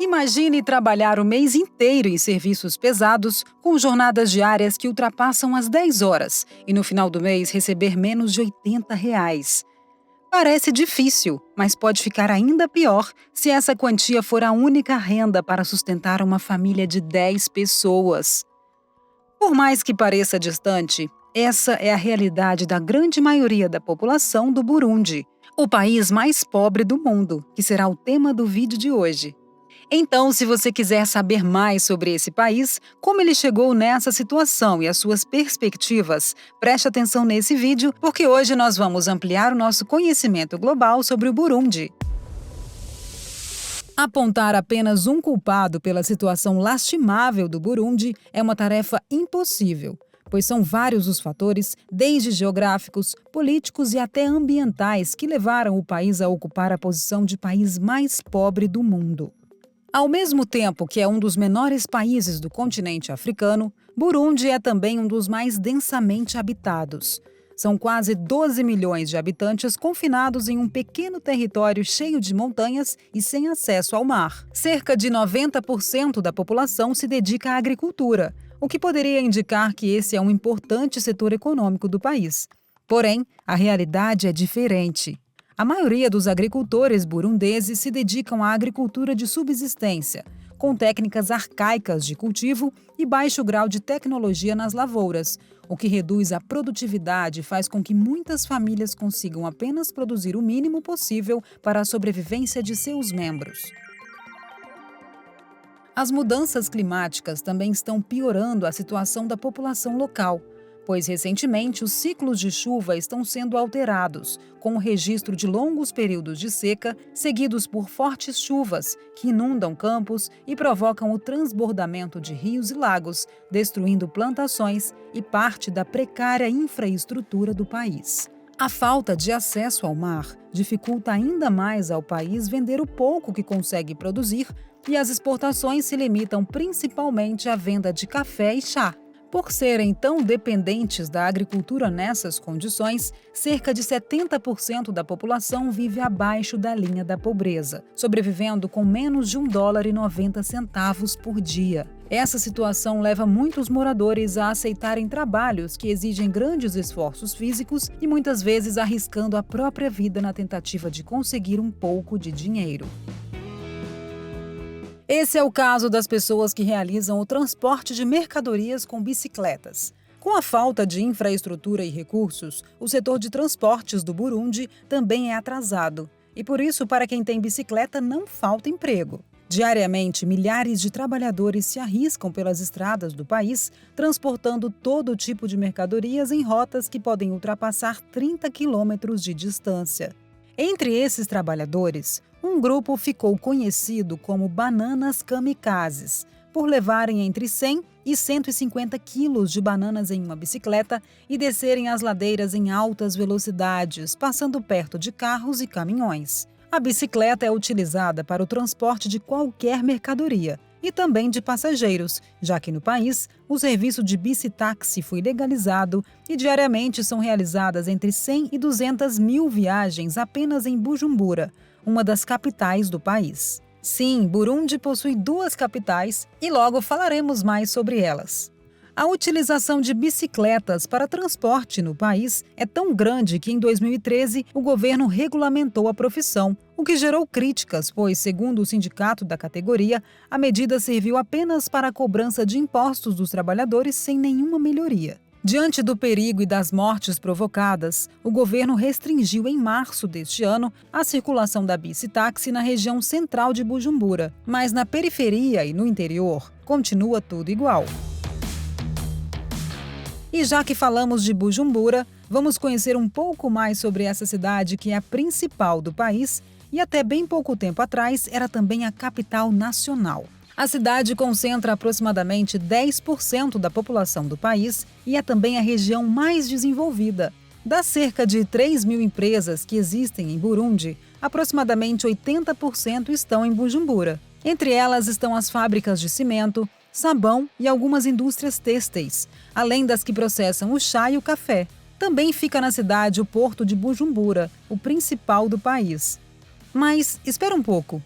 Imagine trabalhar o mês inteiro em serviços pesados, com jornadas diárias que ultrapassam as 10 horas e no final do mês receber menos de R$ 80. Parece difícil, mas pode ficar ainda pior se essa quantia for a única renda para sustentar uma família de 10 pessoas. Por mais que pareça distante, essa é a realidade da grande maioria da população do Burundi, o país mais pobre do mundo, que será o tema do vídeo de hoje. Então, se você quiser saber mais sobre esse país, como ele chegou nessa situação e as suas perspectivas, preste atenção nesse vídeo, porque hoje nós vamos ampliar o nosso conhecimento global sobre o Burundi. Apontar apenas um culpado pela situação lastimável do Burundi é uma tarefa impossível, pois são vários os fatores, desde geográficos, políticos e até ambientais, que levaram o país a ocupar a posição de país mais pobre do mundo. Ao mesmo tempo que é um dos menores países do continente africano, Burundi é também um dos mais densamente habitados. São quase 12 milhões de habitantes confinados em um pequeno território cheio de montanhas e sem acesso ao mar. Cerca de 90% da população se dedica à agricultura, o que poderia indicar que esse é um importante setor econômico do país. Porém, a realidade é diferente. A maioria dos agricultores burundeses se dedicam à agricultura de subsistência, com técnicas arcaicas de cultivo e baixo grau de tecnologia nas lavouras, o que reduz a produtividade e faz com que muitas famílias consigam apenas produzir o mínimo possível para a sobrevivência de seus membros. As mudanças climáticas também estão piorando a situação da população local, pois recentemente os ciclos de chuva estão sendo alterados, com o registro de longos períodos de seca, seguidos por fortes chuvas, que inundam campos e provocam o transbordamento de rios e lagos, destruindo plantações e parte da precária infraestrutura do país. A falta de acesso ao mar dificulta ainda mais ao país vender o pouco que consegue produzir, e as exportações se limitam principalmente à venda de café e chá. Por serem tão dependentes da agricultura nessas condições, cerca de 70% da população vive abaixo da linha da pobreza, sobrevivendo com menos de $1,90 por dia. Essa situação leva muitos moradores a aceitarem trabalhos que exigem grandes esforços físicos e muitas vezes arriscando a própria vida na tentativa de conseguir um pouco de dinheiro. Esse é o caso das pessoas que realizam o transporte de mercadorias com bicicletas. Com a falta de infraestrutura e recursos, o setor de transportes do Burundi também é atrasado. E por isso, para quem tem bicicleta, não falta emprego. Diariamente, milhares de trabalhadores se arriscam pelas estradas do país, transportando todo tipo de mercadorias em rotas que podem ultrapassar 30 quilômetros de distância. Entre esses trabalhadores, um grupo ficou conhecido como bananas kamikazes, por levarem entre 100 e 150 quilos de bananas em uma bicicleta e descerem as ladeiras em altas velocidades, passando perto de carros e caminhões. A bicicleta é utilizada para o transporte de qualquer mercadoria e também de passageiros, já que no país o serviço de bicitaxi foi legalizado e diariamente são realizadas entre 100 e 200 mil viagens apenas em Bujumbura, uma das capitais do país. Sim, Burundi possui 2 capitais e logo falaremos mais sobre elas. A utilização de bicicletas para transporte no país é tão grande que em 2013 o governo regulamentou a profissão, o que gerou críticas, pois, segundo o sindicato da categoria, a medida serviu apenas para a cobrança de impostos dos trabalhadores sem nenhuma melhoria. Diante do perigo e das mortes provocadas, o governo restringiu em março deste ano a circulação da bicitaxi na região central de Bujumbura, mas na periferia e no interior continua tudo igual. E já que falamos de Bujumbura, vamos conhecer um pouco mais sobre essa cidade que é a principal do país e até bem pouco tempo atrás era também a capital nacional. A cidade concentra aproximadamente 10% da população do país e é também a região mais desenvolvida. Das cerca de 3 mil empresas que existem em Burundi, aproximadamente 80% estão em Bujumbura. Entre elas estão as fábricas de cimento, sabão e algumas indústrias têxteis, além das que processam o chá e o café. Também fica na cidade o porto de Bujumbura, o principal do país. Mas espera um pouco.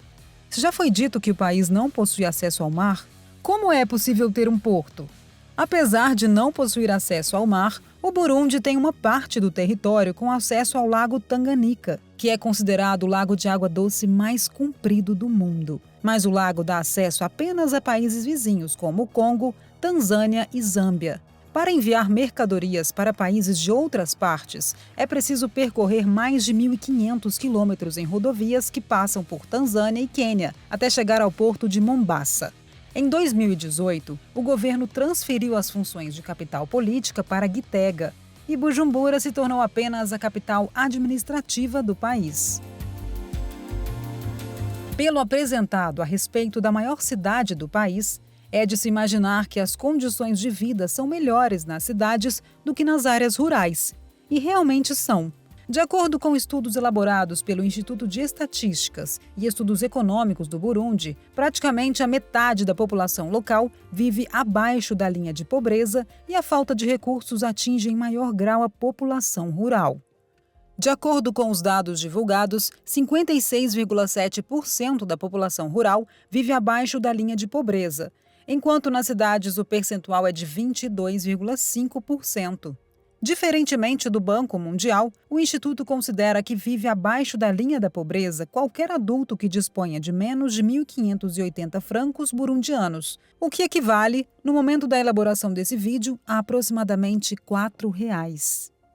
Se já foi dito que o país não possui acesso ao mar, como é possível ter um porto? Apesar de não possuir acesso ao mar, o Burundi tem uma parte do território com acesso ao Lago Tanganyika, que é considerado o lago de água doce mais comprido do mundo. Mas o lago dá acesso apenas a países vizinhos, como o Congo, Tanzânia e Zâmbia. Para enviar mercadorias para países de outras partes, é preciso percorrer mais de 1.500 quilômetros em rodovias que passam por Tanzânia e Quênia, até chegar ao porto de Mombasa. Em 2018, o governo transferiu as funções de capital política para Gitega e Bujumbura se tornou apenas a capital administrativa do país. Pelo apresentado a respeito da maior cidade do país, é de se imaginar que as condições de vida são melhores nas cidades do que nas áreas rurais. E realmente são. De acordo com estudos elaborados pelo Instituto de Estatísticas e Estudos Econômicos do Burundi, praticamente a metade da população local vive abaixo da linha de pobreza e a falta de recursos atinge em maior grau a população rural. De acordo com os dados divulgados, 56,7% da população rural vive abaixo da linha de pobreza, enquanto nas cidades o percentual é de 22,5%. Diferentemente do Banco Mundial, o Instituto considera que vive abaixo da linha da pobreza qualquer adulto que disponha de menos de 1.580 francos burundianos, o que equivale, no momento da elaboração desse vídeo, a aproximadamente R$ 4.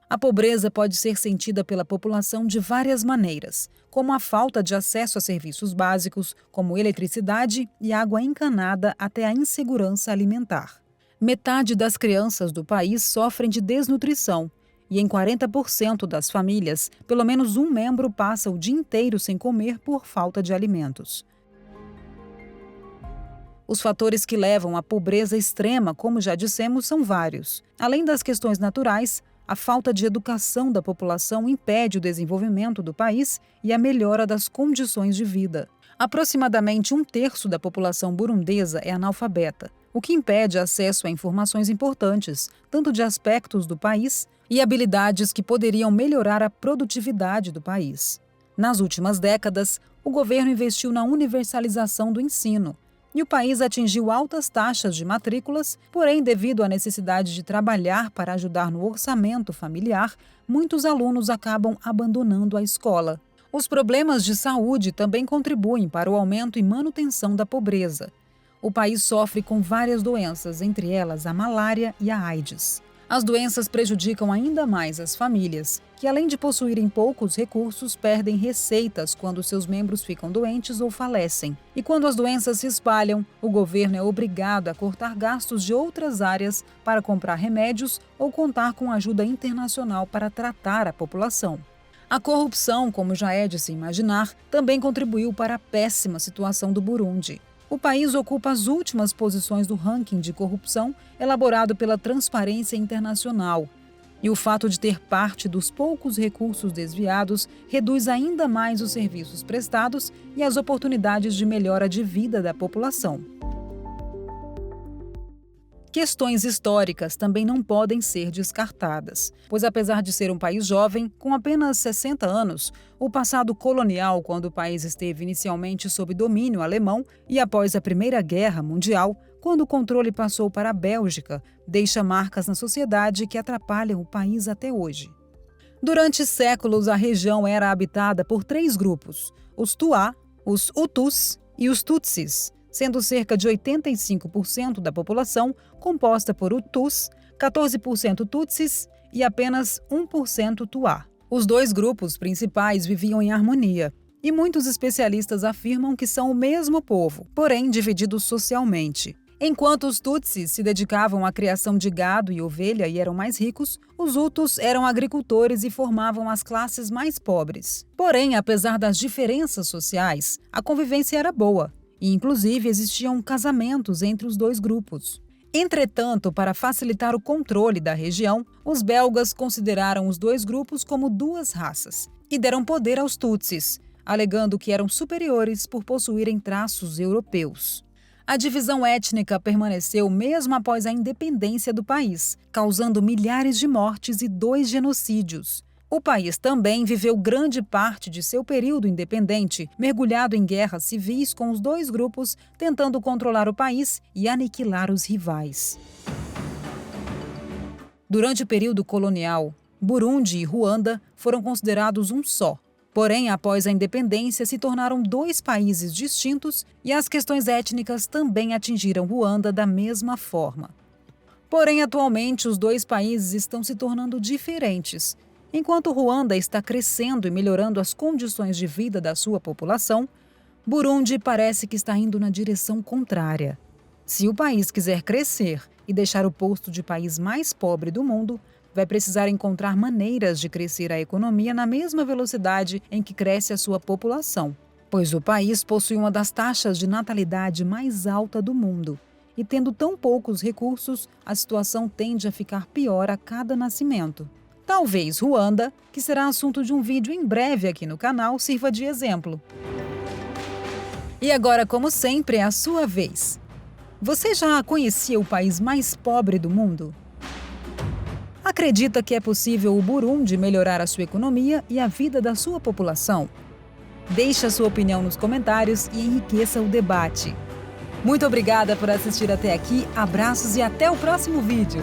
A pobreza pode ser sentida pela população de várias maneiras, como a falta de acesso a serviços básicos, como eletricidade e água encanada, até a insegurança alimentar. Metade das crianças do país sofrem de desnutrição e em 40% das famílias, pelo menos um membro passa o dia inteiro sem comer por falta de alimentos. Os fatores que levam à pobreza extrema, como já dissemos, são vários. Além das questões naturais, a falta de educação da população impede o desenvolvimento do país e a melhora das condições de vida. Aproximadamente 1/3 da população burundesa é analfabeta, o que impede acesso a informações importantes, tanto de aspectos do país e habilidades que poderiam melhorar a produtividade do país. Nas últimas décadas, o governo investiu na universalização do ensino, e o país atingiu altas taxas de matrículas, porém, devido à necessidade de trabalhar para ajudar no orçamento familiar, muitos alunos acabam abandonando a escola. Os problemas de saúde também contribuem para o aumento e manutenção da pobreza. O país sofre com várias doenças, entre elas a malária e a AIDS. As doenças prejudicam ainda mais as famílias, que além de possuírem poucos recursos, perdem receitas quando seus membros ficam doentes ou falecem. E quando as doenças se espalham, o governo é obrigado a cortar gastos de outras áreas para comprar remédios ou contar com ajuda internacional para tratar a população. A corrupção, como já é de se imaginar, também contribuiu para a péssima situação do Burundi. O país ocupa as últimas posições do ranking de corrupção elaborado pela Transparência Internacional. E o fato de ter parte dos poucos recursos desviados reduz ainda mais os serviços prestados e as oportunidades de melhora de vida da população. Questões históricas também não podem ser descartadas, pois apesar de ser um país jovem, com apenas 60 anos, o passado colonial, quando o país esteve inicialmente sob domínio alemão e após a Primeira Guerra Mundial, quando o controle passou para a Bélgica, deixa marcas na sociedade que atrapalham o país até hoje. Durante séculos, a região era habitada por 3 grupos, os Tuá, os Hutus e os Tutsis, sendo cerca de 85% da população composta por Hutus, 14% Tutsis e apenas 1% Tuá. Os 2 grupos principais viviam em harmonia, e muitos especialistas afirmam que são o mesmo povo, porém divididos socialmente. Enquanto os Tutsis se dedicavam à criação de gado e ovelha e eram mais ricos, os Hutus eram agricultores e formavam as classes mais pobres. Porém, apesar das diferenças sociais, a convivência era boa. E, inclusive, existiam casamentos entre os 2 grupos. Entretanto, para facilitar o controle da região, os belgas consideraram os 2 grupos como 2 raças e deram poder aos Tutsis, alegando que eram superiores por possuírem traços europeus. A divisão étnica permaneceu mesmo após a independência do país, causando milhares de mortes e 2 genocídios. O país também viveu grande parte de seu período independente, mergulhado em guerras civis com os dois grupos tentando controlar o país e aniquilar os rivais. Durante o período colonial, Burundi e Ruanda foram considerados um só. Porém, após a independência, se tornaram dois países distintos e as questões étnicas também atingiram Ruanda da mesma forma. Porém, atualmente, os dois países estão se tornando diferentes. Enquanto Ruanda está crescendo e melhorando as condições de vida da sua população, Burundi parece que está indo na direção contrária. Se o país quiser crescer e deixar o posto de país mais pobre do mundo, vai precisar encontrar maneiras de crescer a economia na mesma velocidade em que cresce a sua população, pois o país possui uma das taxas de natalidade mais alta do mundo. E tendo tão poucos recursos, a situação tende a ficar pior a cada nascimento. Talvez Ruanda, que será assunto de um vídeo em breve aqui no canal, sirva de exemplo. E agora, como sempre, é a sua vez. Você já conhecia o país mais pobre do mundo? Acredita que é possível o Burundi melhorar a sua economia e a vida da sua população? Deixe a sua opinião nos comentários e enriqueça o debate. Muito obrigada por assistir até aqui, abraços e até o próximo vídeo!